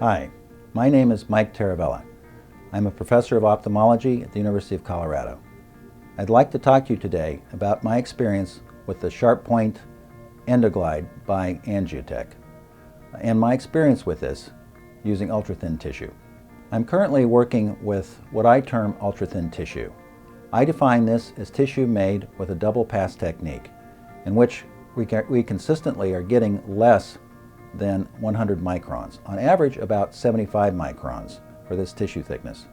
Hi, my name is Mike Taravella. I'm a professor of ophthalmology at the University of Colorado. I'd like to talk to you today about my experience with the Sharpoint EndoGlide by Angiotek and my experience with this using ultrathin tissue. I'm currently working with what I term ultrathin tissue. I define this as tissue made with a double pass technique in which we consistently are getting less than 100 microns, on average about 75 microns for this tissue thickness.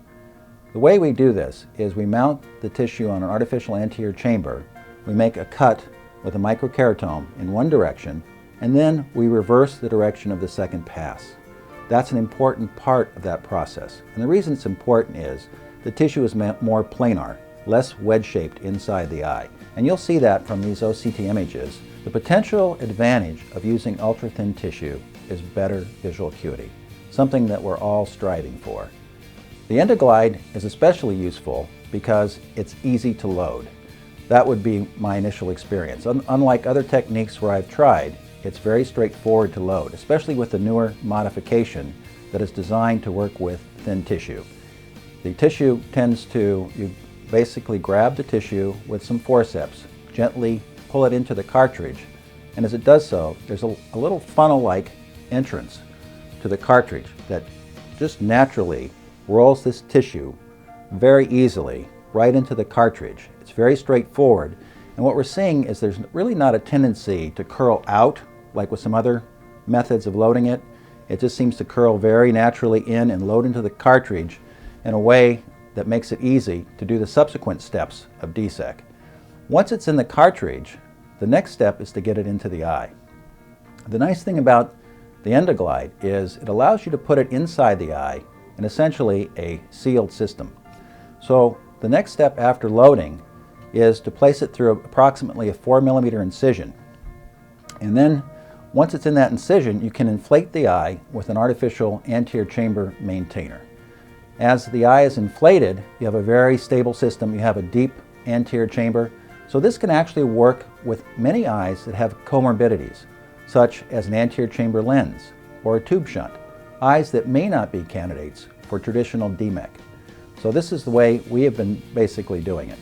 The way we do this is we mount the tissue on an artificial anterior chamber, we make a cut with a microkeratome in one direction, and then we reverse the direction of the second pass. That's an important part of that process. And the reason it's important is the tissue is more planar, less wedge-shaped inside the eye. And you'll see that from these OCT images. The potential advantage of using ultrathin tissue is better visual acuity, something that we're all striving for. The EndoGlide is especially useful because it's easy to load. That would be my initial experience. Unlike other techniques where I've tried, it's very straightforward to load, especially with the newer modification that is designed to work with thin tissue. The tissue tends to, you basically grab the tissue with some forceps, gently pull it into the cartridge, and as it does so, there's a little funnel-like entrance to the cartridge that just naturally rolls this tissue very easily right into the cartridge. It's very straightforward, and what we're seeing is there's really not a tendency to curl out like with some other methods of loading it. It just seems to curl very naturally in and load into the cartridge in a way that makes it easy to do the subsequent steps of DSAEK. Once it's in the cartridge, the next step is to get it into the eye. The nice thing about the EndoGlide is it allows you to put it inside the eye in essentially a sealed system. So the next step after loading is to place it through approximately a 4mm incision. And then once it's in that incision, you can inflate the eye with an artificial anterior chamber maintainer. As the eye is inflated, you have a very stable system. You have a deep anterior chamber. So this can actually work with many eyes that have comorbidities, such as an anterior chamber lens or a tube shunt, eyes that may not be candidates for traditional DMEK. So this is the way we have been basically doing it.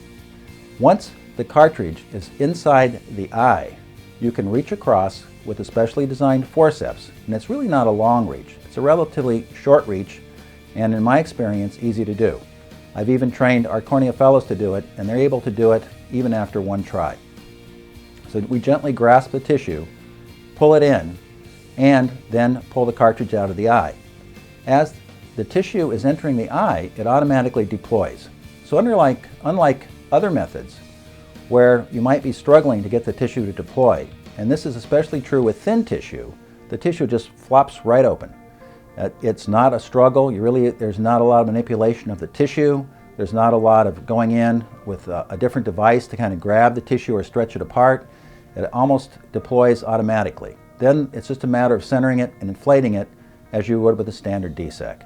Once the cartridge is inside the eye, you can reach across with a specially designed forceps, and it's really not a long reach. It's a relatively short reach, and in my experience, easy to do. I've even trained our cornea fellows to do it, and they're able to do it even after one try. So we gently grasp the tissue, pull it in, and then pull the cartridge out of the eye. As the tissue is entering the eye, it automatically deploys. So unlike other methods where you might be struggling to get the tissue to deploy, and this is especially true with thin tissue, the tissue just flops right open. It's not a struggle. There's not a lot of manipulation of the tissue. There's not a lot of going in with a different device to kind of grab the tissue or stretch it apart. It almost deploys automatically. Then it's just a matter of centering it and inflating it as you would with a standard DSAEK.